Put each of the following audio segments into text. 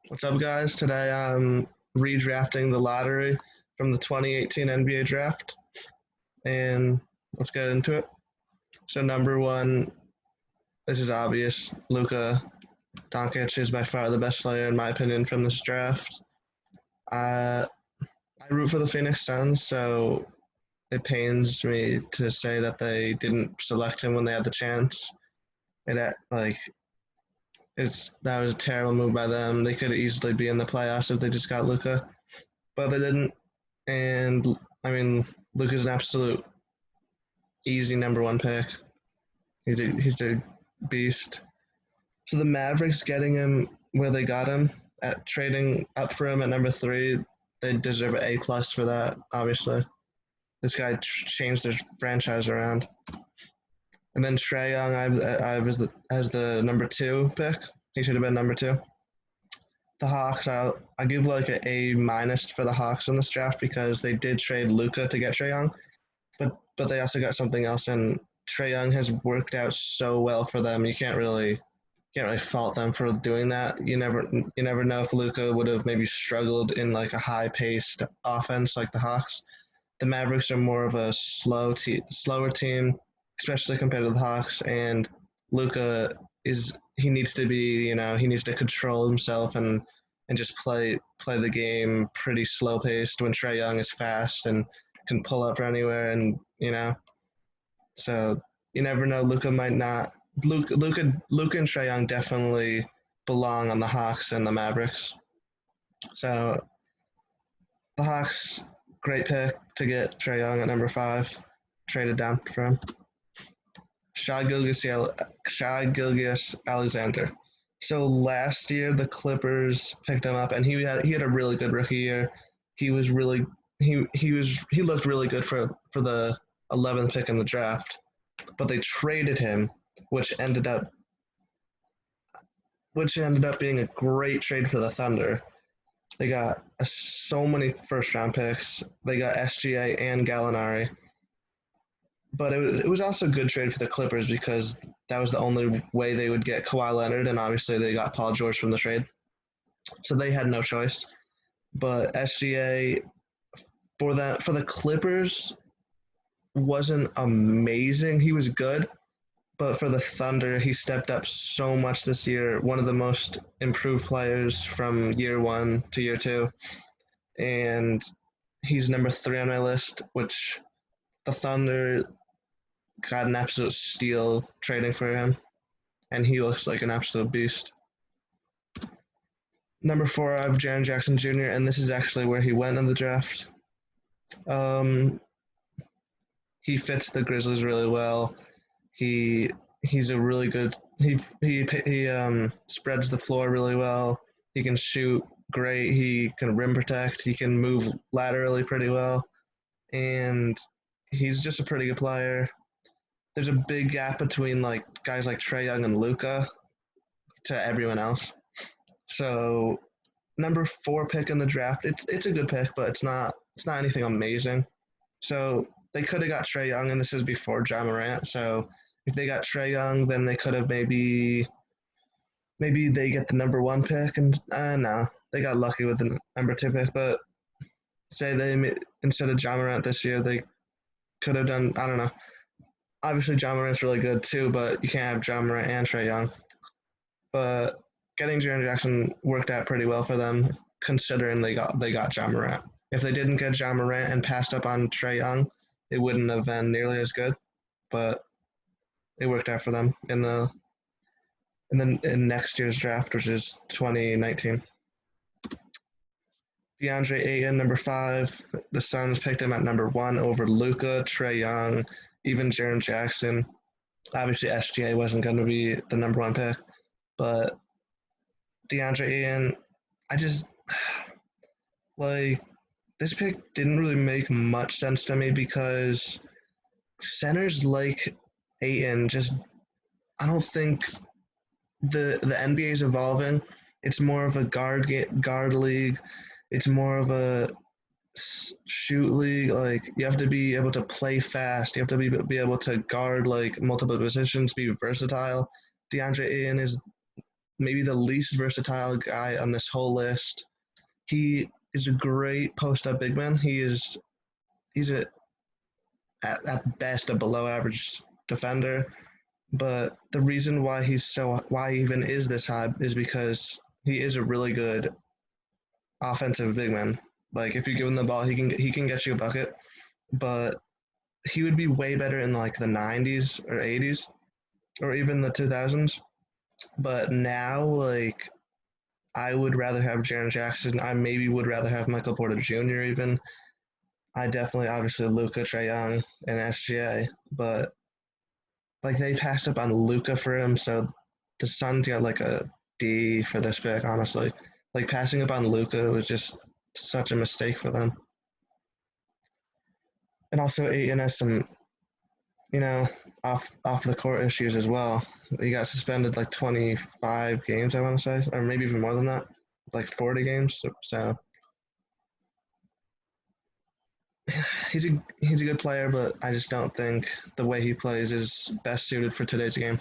What's up, guys? Today I'm redrafting the lottery from the 2018 NBA draft, and let's get into it. So, number one, this is obvious. Luka Doncic is by far the best player, in my opinion, from this draft. I root for the Phoenix Suns, so it pains me to say that they didn't select him when they had the chance. Like that was a terrible move by them. They could easily be in the playoffs if they just got Luka, but they didn't. And I mean, Luka's an absolute easy number one pick. He's a beast. So the Mavericks getting him where they got him at trading up for him at number three, they deserve an A+ for that. Obviously, this guy changed their franchise around. And then Trae Young, I was as the number two pick. He should have been number two. The Hawks, I give like an A- for the Hawks in this draft because they did trade Luka to get Trae Young, but they also got something else, and Trae Young has worked out so well for them. You can't really fault them for doing that. You never know if Luka would have maybe struggled in like a high paced offense like the Hawks. The Mavericks are more of a slower team, especially compared to the Hawks, and Luka he needs to be, he needs to control himself and just play the game pretty slow paced when Trae Young is fast and can pull up from anywhere, and so you never know. Luka might not. Luka and Trae Young definitely belong on the Hawks and the Mavericks. So the Hawks, great pick to get Trae Young at number five, traded down for him. Shai Gilgeous Alexander. So last year the Clippers picked him up, and he had a really good rookie year. He was really he looked really good for the 11th pick in the draft, but they traded him, which ended up being a great trade for the Thunder. They got so many first round picks. They got SGA and Gallinari, but it was also a good trade for the Clippers because that was the only way they would get Kawhi Leonard, and obviously they got Paul George from the trade, so they had no choice. But SGA for the Clippers wasn't amazing. He was good, but for the Thunder, he stepped up so much this year. One of the most improved players from year one to year two, and he's number three on my list, which the Thunder got an absolute steal trading for him, and he looks like an absolute beast. Number four, I have Jaren Jackson Jr., and this is actually where he went in the draft. Um, he fits the Grizzlies really well. He's a really good. He spreads the floor really well. He can shoot great. He can rim protect. He can move laterally pretty well, and he's just a pretty good player. There's a big gap between like guys like Trae Young and Luka to everyone else. So number four pick in the draft, it's a good pick, but it's not anything amazing. So they could have got Trae Young, and this is before Ja Morant. So if they got Trae Young, then they could have maybe they get the number one pick, and no, they got lucky with the number two pick. But say instead of Ja Morant this year, they could have done, I don't know. Obviously, Ja Morant's really good too, but you can't have Ja Morant and Trae Young. But getting Jaren Jackson worked out pretty well for them, considering they got Ja Morant. If they didn't get Ja Morant and passed up on Trae Young, it wouldn't have been nearly as good. But it worked out for them in next year's draft, which is 2019. DeAndre Ayton, number five. The Suns picked him at number one over Luka, Trae Young, even Jaren Jackson. Obviously, SGA wasn't going to be the number one pick, but DeAndre Ayton, I just like this pick didn't really make much sense to me because centers like Ayton just, I don't think the NBA is evolving. It's more of a guard league. It's more of a shoot league. Like you have to be able to play fast. You have to be able to guard like multiple positions, be versatile. DeAndre Ayton is maybe the least versatile guy on this whole list. He is a great post-up big man. He's at best a below average defender, but the reason why he even is this high is because he is a really good offensive big man. Like if you give him the ball, he can get you a bucket, but he would be way better in like the 90s or 80s or even the 2000s. But now, like, I would rather have Jaren Jackson. I maybe would rather have Michael Porter Jr. Even. I definitely, obviously, Luca, Trae Young, and SGA. But like they passed up on Luca for him, so the Suns got like a D for this pick. Honestly, like passing up on Luca was just such a mistake for them. And also, Aiton has some, you know, off the court issues as well. He got suspended like 25 games, I want to say, or maybe even more than that, like 40 games. So he's a good player, but I just don't think the way he plays is best suited for today's game.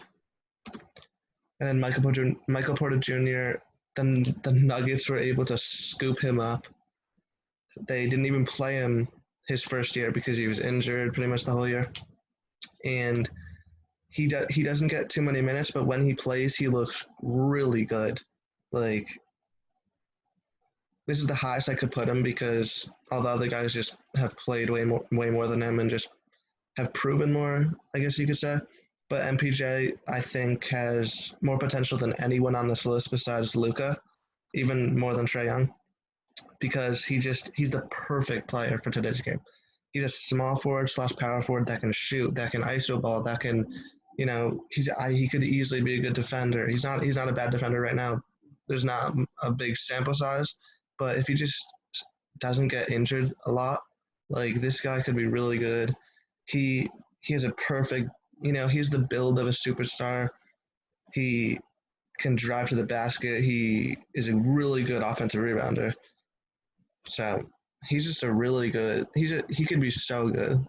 And then Michael Porter Jr. Then the Nuggets were able to scoop him up. They didn't even play him his first year because he was injured pretty much the whole year, and he doesn't get too many minutes, but when he plays, he looks really good. Like this is the highest I could put him because all the other guys just have played way more than him and just have proven more, I guess you could say. But MPJ, I think, has more potential than anyone on this list besides Luca, even more than Trae Young, because he's the perfect player for today's game. He's a small forward slash power forward that can shoot, that can ISO ball, that can, he could easily be a good defender. He's not a bad defender right now. There's not a big sample size, but if he just doesn't get injured a lot, like this guy could be really good. He has a perfect, he's the build of a superstar. He can drive to the basket. He is a really good offensive rebounder. So he's just a really good. He could be so good.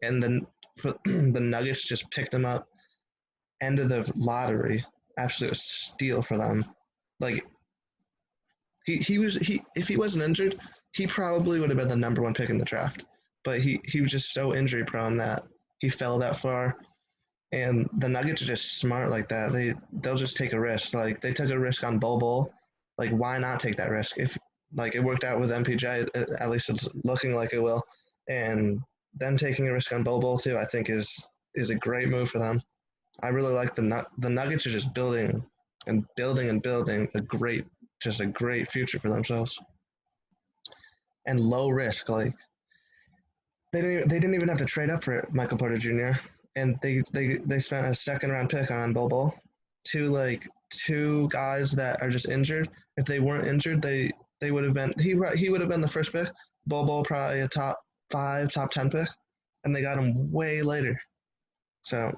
And then the Nuggets just picked him up end of the lottery. Absolute steal for them. Like he if he wasn't injured, he probably would have been the number one pick in the draft. But he was just so injury prone that he fell that far. And the Nuggets are just smart like that. They'll just take a risk. Like they took a risk on Bol. Like why not take that risk? If like it worked out with MPJ, at least it's looking like it will. And them taking a risk on Bol too, I think is a great move for them. I really like the Nuggets are just building and building and building a great future for themselves. And low risk, like they didn't even have to trade up for Michael Porter Jr. And they spent a second round pick on Bol. Two guys that are just injured. If they weren't injured, they would have been he would have been the first pick. Bol probably a top 5, top 10 pick, and they got him way later. So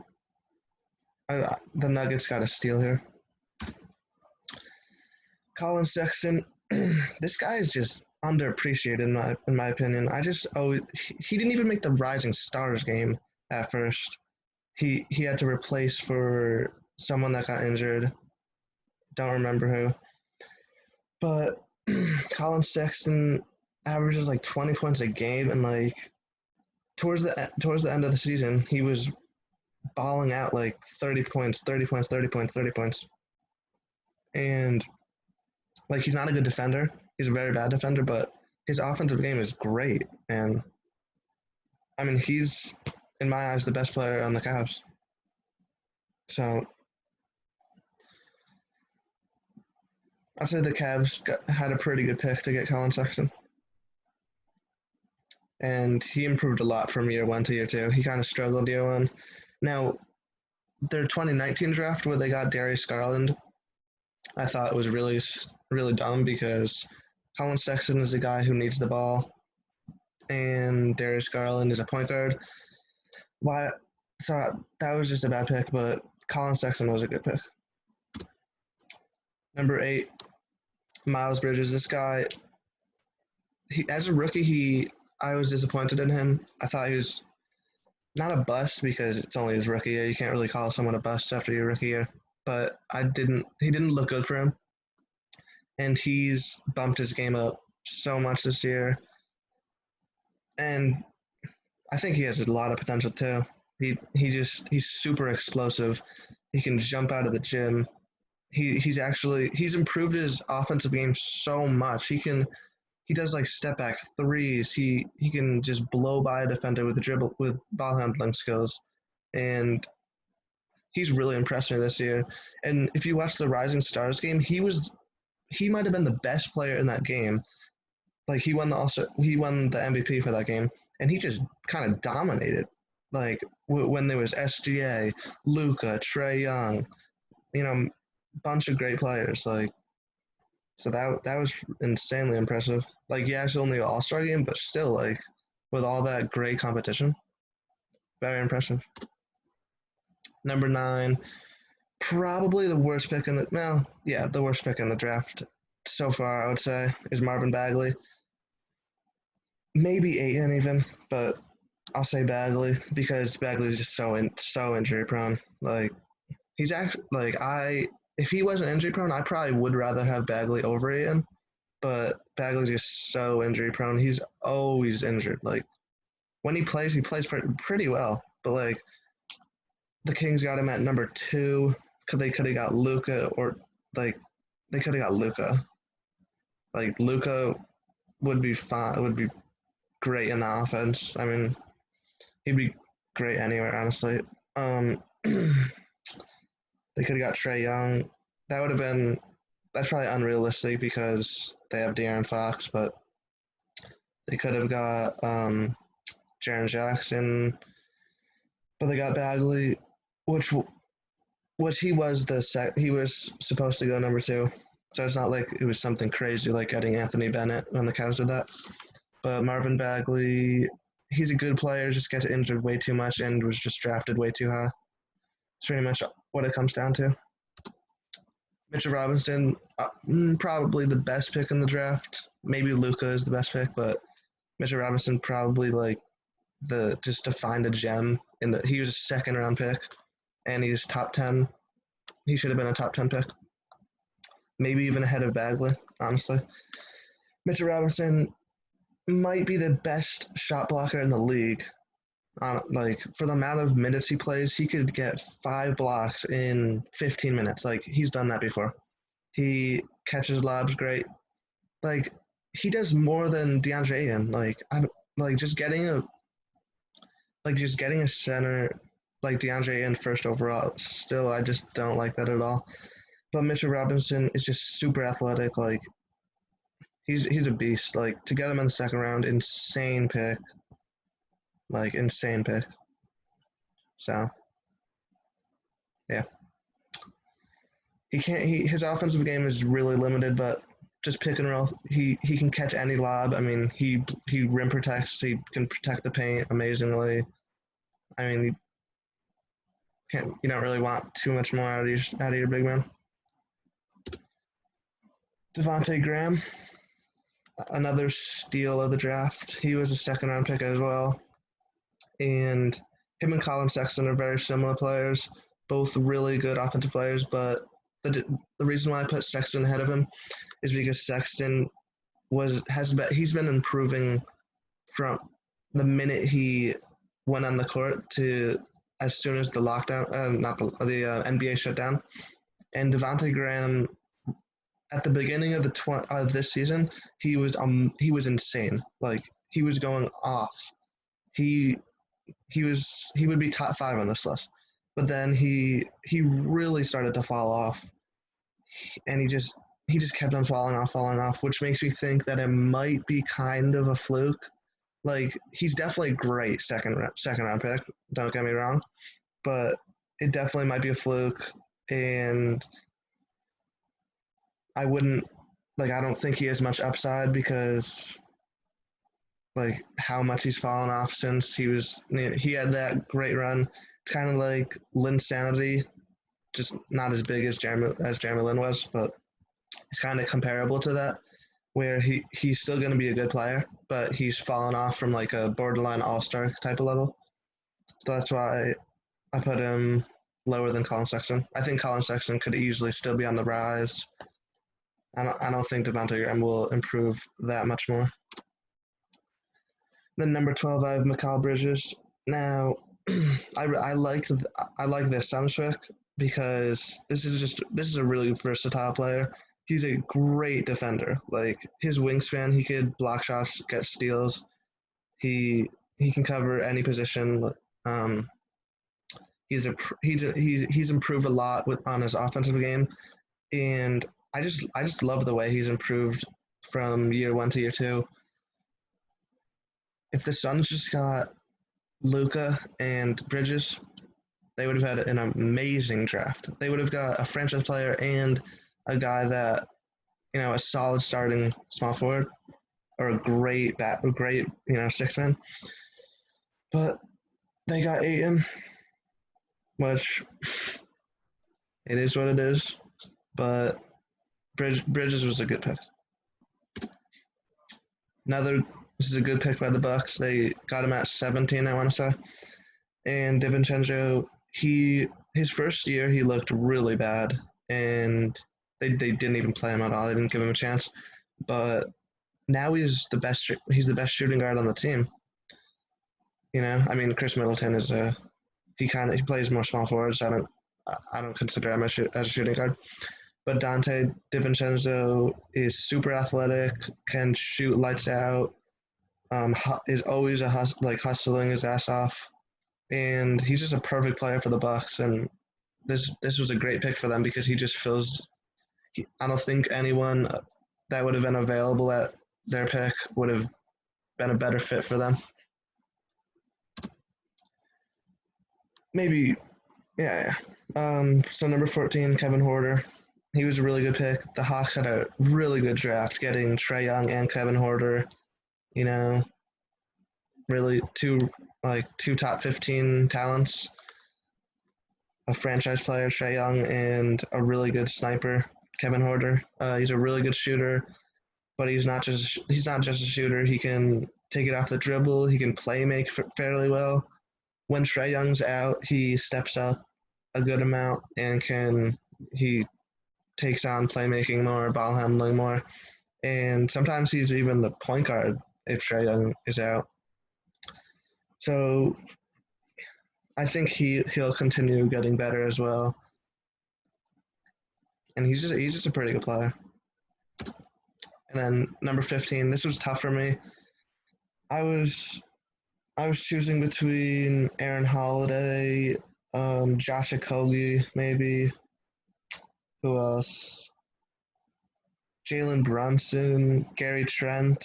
the Nuggets got a steal here. Colin Sexton, this guy is just underappreciated in my opinion. He didn't even make the Rising Stars game at first. He had to replace for someone that got injured. Don't remember who. But Colin Sexton averages like 20 points a game, and like towards the end of the season, he was balling out like 30 points, 30 points, 30 points, 30 points. And like he's not a good defender. He's a very bad defender, but his offensive game is great. And I mean, he's in my eyes the best player on the Cavs. So I'd say the Cavs had a pretty good pick to get Colin Sexton. And he improved a lot from year 1 to year 2. He kind of struggled year 1. Now, their 2019 draft where they got Darius Garland, I thought it was really, really dumb because Colin Sexton is a guy who needs the ball, and Darius Garland is a point guard. Why? So that was just a bad pick, but Colin Sexton was a good pick. Number 8, Miles Bridges. This guy, as a rookie, I was disappointed in him. I thought he was not a bust because it's only his rookie year. You can't really call someone a bust after your rookie year. but I didn't. He didn't look good for him, and he's bumped his game up so much this year. And I think he has a lot of potential too. He's super explosive. He can jump out of the gym. He's improved his offensive game so much. He does like step back threes. He can just blow by a defender with the dribble with ball handling skills, and he's really impressed me this year. And if you watch the Rising Stars game, he might have been the best player in that game. Like he won the MVP for that game, and he just kind of dominated. Like when there was SGA, Luca, Trey Young, you know, bunch of great players. Like so that was insanely impressive. Like yeah, it's only an All Star game, but still like with all that great competition, very impressive. Number 9, probably the worst pick in the well, yeah, the worst pick in the draft so far. I would say is Marvin Bagley. Maybe Aiton even, but I'll say Bagley because Bagley's just so injury prone. Like he's actually like I if he wasn't injury prone, I probably would rather have Bagley over Aiton. But Bagley's just so injury prone. He's always injured. Like when he plays pretty well. But like the Kings got him at number 2. Could have got Luca or like they could have got Luca. Like Luca would be fine. Would be great in the offense. I mean, he'd be great anywhere, honestly. They could have got Trey Young. That would have been that's probably unrealistic because they have De'Aaron Fox, but they could have got Jaren Jackson, but they got Bagley, which he was supposed to go number 2. So it's not like it was something crazy like getting Anthony Bennett when the Cavs did that. But Marvin Bagley, he's a good player, just gets injured way too much and was just drafted way too high. It's pretty much what it comes down to. Mitchell Robinson, probably the best pick in the draft. Maybe Luca is the best pick, but Mitchell Robinson probably like the just to find a gem in the. He was a second round pick, and he's top 10. He should have been a top 10 pick, maybe even ahead of Bagley. Honestly, Mitchell Robinson might be the best shot blocker in the league. Like for the amount of minutes he plays, he could get 5 blocks in 15 minutes. Like he's done that before. He catches lobs great. Like he does more than DeAndre Ayton. Like just getting a center like DeAndre Ayton first overall. Still, I just don't like that at all. But Mitchell Robinson is just super athletic. Like he's a beast. Like to get him in the second round, insane pick. Like insane pick. So yeah, he can't. His offensive game is really limited, but just pick and roll. He can catch any lob. I mean, he rim protects. He can protect the paint amazingly. I mean, you don't really want too much more out of your big man. Devontae Graham, another steal of the draft. He was a second round pick as well, and him and Colin Sexton are very similar players, both really good offensive players. But the reason why I put Sexton ahead of him is because Sexton he's been improving from the minute he went on the court to as soon as the lockdown, not the NBA shut down. And Devontae Graham, at the beginning of this season, he was insane. Like he was going off. He he would be top 5 on this list, but then he really started to fall off, and he just kept on falling off, which makes me think that it might be kind of a fluke. Like he's definitely a great second round pick. Don't get me wrong, but it definitely might be a fluke, and I wouldn't like. I don't think he has much upside because like how much he's fallen off since he had that great run. It's kind of like Linsanity, just not as big as Jeremy Lin was, but it's kind of comparable to that, where he's still going to be a good player, but he's fallen off from like a borderline all-star type of level. So that's why I put him lower than Colin Sexton. I think Colin Sexton could easily still be on the rise. I don't think Devontae Graham will improve that much more. Then number 12, I have Mikal Bridges. Now, I like this Suns pick because this is a really versatile player. He's a great defender. Like his wingspan, he could block shots, get steals. He can cover any position. Um, he's improved a lot on his offensive game, and I just love the way he's improved from year one to year two. If the Suns just got Luca and Bridges, they would have had an amazing draft. They would have got a franchise player and a guy that a solid starting small forward or a great six man. But they got Aiton, which it is what it is. But Bridges was a good pick. This is a good pick by the Bucks. They got him at 17, I want to say. And DiVincenzo, his first year he looked really bad, and they didn't even play him at all. They didn't give him a chance. But now he's the best shooting guard on the team. I mean, Chris Middleton is he plays more small forward, so I don't consider him as a shooting guard. But Dante DiVincenzo is super athletic, can shoot lights out, is always hustling his ass off, and he's just a perfect player for the Bucks. And this was a great pick for them because he just fills. I don't think anyone that would have been available at their pick would have been a better fit for them. Maybe, yeah. So number 14, Kevin Huerter. He was a really good pick. The Hawks had a really good draft, getting Trae Young and Kevin Huerter. Really two top 15 talents. A franchise player, Trae Young, and a really good sniper, Kevin Huerter. He's a really good shooter, but he's not just a shooter. He can take it off the dribble. He can play make fairly well. When Trae Young's out, he steps up a good amount and he takes on playmaking more, ball handling more, and sometimes he's even the point guard if Trae Young is out. So I think he'll continue getting better as well, and he's just a pretty good player. And then number 15, this was tough for me. I was choosing between Aaron Holiday, Josh Okogie, maybe. Who else? Jalen Brunson, Gary Trent,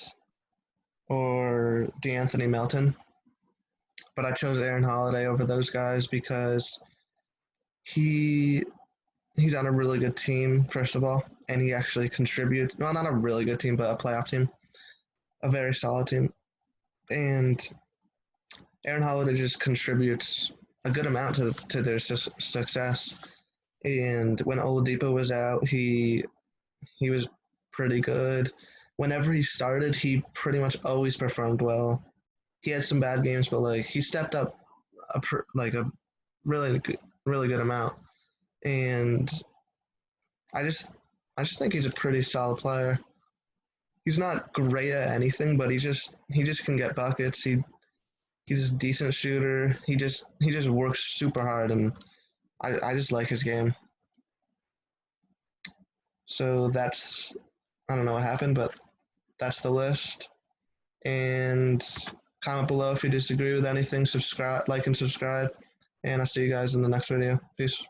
or DeAnthony Melton. But I chose Aaron Holiday over those guys because he's on a really good team, first of all, and he actually contributes. Well, not a really good team, but a playoff team, a very solid team. And Aaron Holiday just contributes a good amount to their success. And when Oladipo was out, he was pretty good. Whenever he started, he pretty much always performed well. He had some bad games, but he stepped up a really good amount. And I just think he's a pretty solid player. He's not great at anything, but he just can get buckets. He's a decent shooter. He just works super hard, and I just like his game. So I don't know what happened, but that's the list. And comment below if you disagree with anything. Like and subscribe. And I'll see you guys in the next video. Peace.